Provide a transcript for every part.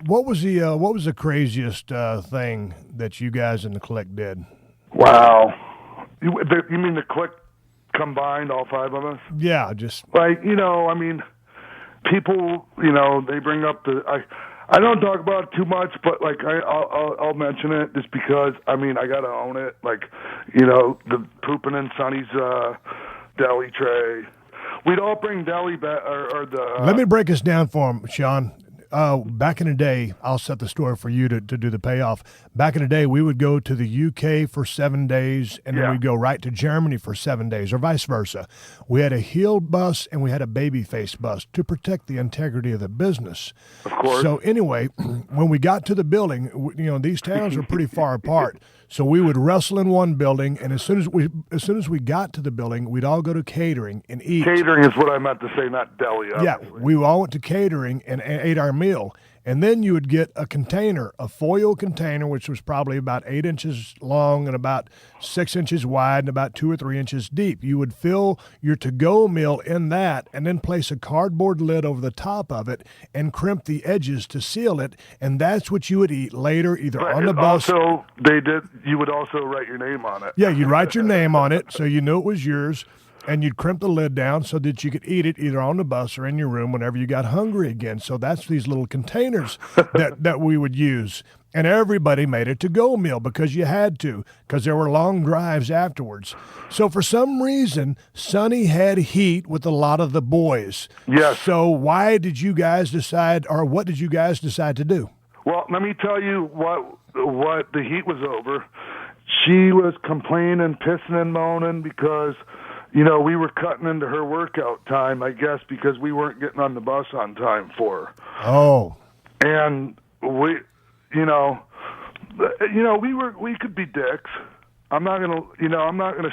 what was the craziest thing that you guys in the clique did? Wow. You mean the clique combined, all five of us? Yeah, just Like, I mean, people, they bring up I don't talk about it too much, but like I'll mention it just because I mean I gotta own it. Like, the pooping in Sonny's deli tray. We'd all bring deli back or the. Let me break this down for him, Sean. Back in the day, I'll set the story for you to do the payoff. Back in the day, we would go to the UK for 7 days, and then we'd go right to Germany for 7 days, or vice versa. We had a heel bus and we had a baby face bus to protect the integrity of the business. Of course. So anyway, when we got to the building, these towns were pretty far apart. So we would wrestle in one building, and as soon as we got to the building, we'd all go to catering and eat. Catering is what I meant to say, not deli. Obviously. Yeah, we all went to catering and ate our meal. And then you would get a container, a foil container, which was probably about 8 inches long and about 6 inches wide and about 2 or 3 inches deep. You would fill your to-go meal in that and then place a cardboard lid over the top of it and crimp the edges to seal it. And that's what you would eat later, either on the bus. Also, you would also write your name on it. Yeah, you'd write your name on it so you knew it was yours. And you'd crimp the lid down so that you could eat it either on the bus or in your room whenever you got hungry again. So that's these little containers that we would use. And everybody made a to-go meal because you had to, because there were long drives afterwards. So for some reason, Sonny had heat with a lot of the boys. Yes. So why did you guys decide, or what did you guys decide to do? Well, let me tell you what the heat was over. She was complaining, pissing and moaning because we were cutting into her workout time, I guess, because we weren't getting on the bus on time for her. Oh. And we could be dicks. I'm not gonna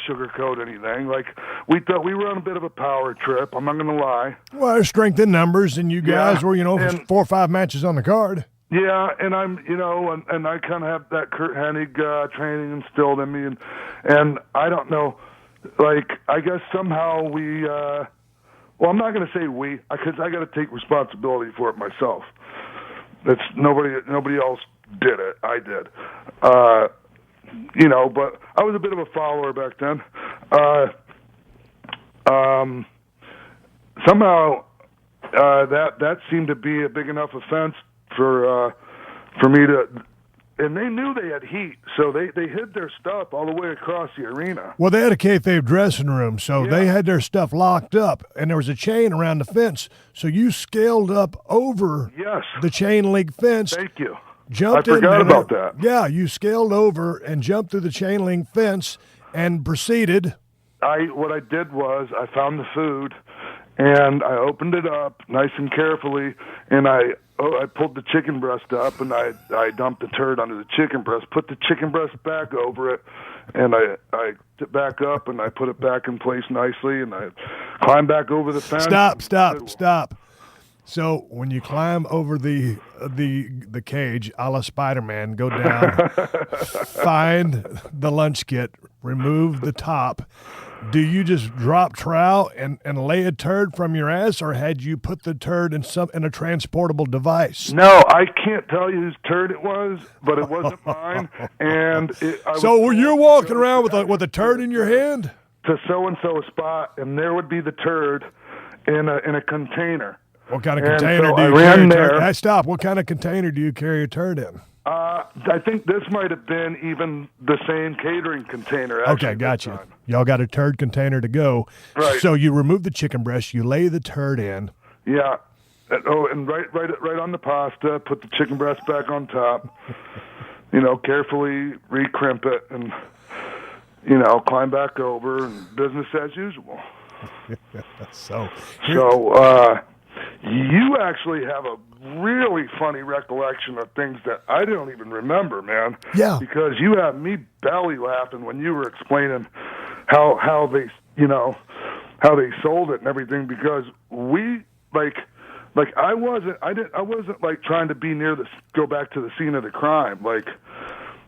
sugarcoat anything. Like, we thought we were on a bit of a power trip. I'm not gonna lie. Well, there's strength in numbers, and you guys were, and 4 or 5 matches on the card. Yeah, and I'm, and I kind of have that Kurt Hennig training instilled in me, and I don't know. Like, I guess somehow we, well, I'm not going to say we, because I got to take responsibility for it myself. That's nobody else did it. I did. But I was a bit of a follower back then. Somehow, that seemed to be a big enough offense for me to. And they knew they had heat, so they hid their stuff all the way across the arena. Well, they had a kayfabe dressing room, so they had their stuff locked up, and there was a chain around the fence. So you scaled up over the chain link fence. Thank you. I forgot about that. Yeah, you scaled over and jumped through the chain link fence and proceeded. What I did was I found the food, and I opened it up nice and carefully, and I pulled the chicken breast up, and I dumped the turd under the chicken breast, put the chicken breast back over it, and I took it back up, and I put it back in place nicely, and I climbed back over the fence. Stop. So when you climb over the cage, a la Spider-Man, go down, find the lunch kit, remove the top. Do you just drop trowel and lay a turd from your ass, or had you put the turd in a transportable device? No, I can't tell you whose turd it was, but it wasn't mine. And so were you walking around with a turd in your hand? To so-and-so spot, and there would be the turd in a container. What kind of container do you carry? Stop. What kind of container do you carry a turd in? I think this might have been even the same catering container. Okay, gotcha. Y'all got a turd container to go. Right. So you remove the chicken breast, you lay the turd in. Yeah. And right on the pasta, put the chicken breast back on top. Carefully recrimp it and, climb back over, and business as usual. So you actually have a really funny recollection of things that I don't even remember, man. Yeah. Because you had me belly laughing when you were explaining how they sold it and everything, because we I wasn't like trying to be go back to the scene of the crime. Like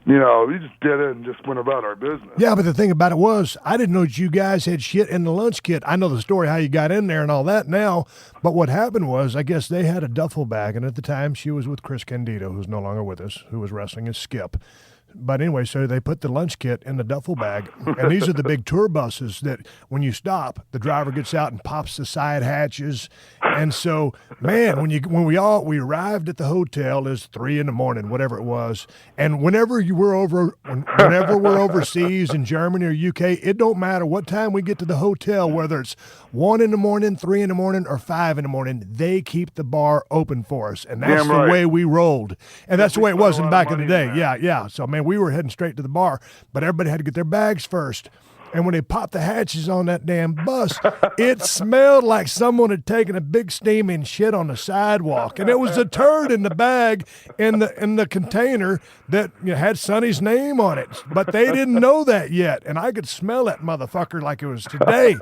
We just did it and just went about our business. Yeah, but the thing about it was, I didn't know that you guys had shit in the lunch kit. I know the story how you got in there and all that now, but what happened was, I guess they had a duffel bag, and at the time she was with Chris Candido, who's no longer with us, who was wrestling as Skip. But anyway, so they put the lunch kit in the duffel bag, and these are the big tour buses that when you stop, the driver gets out and pops the side hatches. And so, man, when we arrived at the hotel, it's 3 a.m, whatever it was, and whenever we're overseas in Germany or UK, it don't matter what time we get to the hotel, whether it's 1 a.m, 3 a.m, or 5 a.m, they keep the bar open for us, and that's the way we rolled, and that's the way it was back in the day. Yeah. So, man, we were heading straight to the bar, but everybody had to get their bags first. And when they popped the hatches on that damn bus, it smelled like someone had taken a big steaming shit on the sidewalk. And it was a turd in the bag in the container that had Sonny's name on it. But they didn't know that yet. And I could smell that motherfucker like it was today.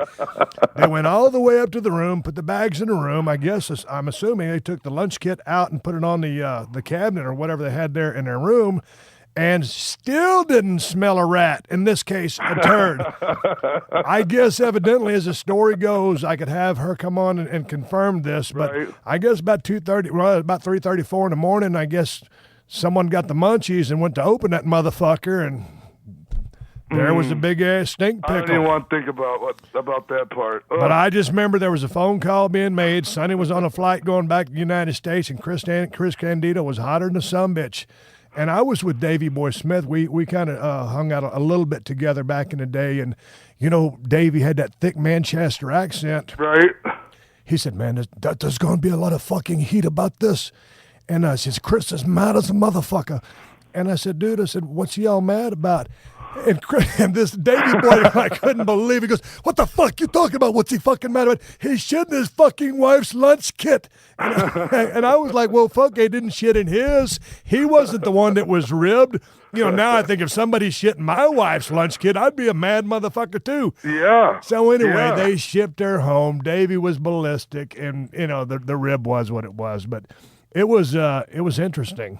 They went all the way up to the room, put the bags in the room. I'm assuming they took the lunch kit out and put it on the cabinet or whatever they had there in their room. And still didn't smell a rat, in this case, a turd. I guess evidently, as the story goes, I could have her come on and confirm this, but right. I guess about 3:34 in the morning, I guess someone got the munchies and went to open that motherfucker, and there was a big-ass stink pickle. I didn't want to think about that part. Ugh. But I just remember there was a phone call being made. Sonny was on a flight going back to the United States, and Chris Candido was hotter than a sumbitch. And I was with Davey Boy Smith. We kind of hung out a little bit together back in the day. And, Davey had that thick Manchester accent. Right. He said, man, there's going to be a lot of fucking heat about this. And I said, Chris is mad as a motherfucker. And I said, dude, what's he all mad about? And this Davey boy, I couldn't believe. He goes, what the fuck you talking about? What's he fucking mad about? He's shitting his fucking wife's lunch kit. And I was like, well, fuck, he didn't shit in his. He wasn't the one that was ribbed. Now I think if somebody shit in my wife's lunch kit, I'd be a mad motherfucker too. Yeah. So anyway, they shipped her home. Davey was ballistic, and the rib was what it was. But it was interesting.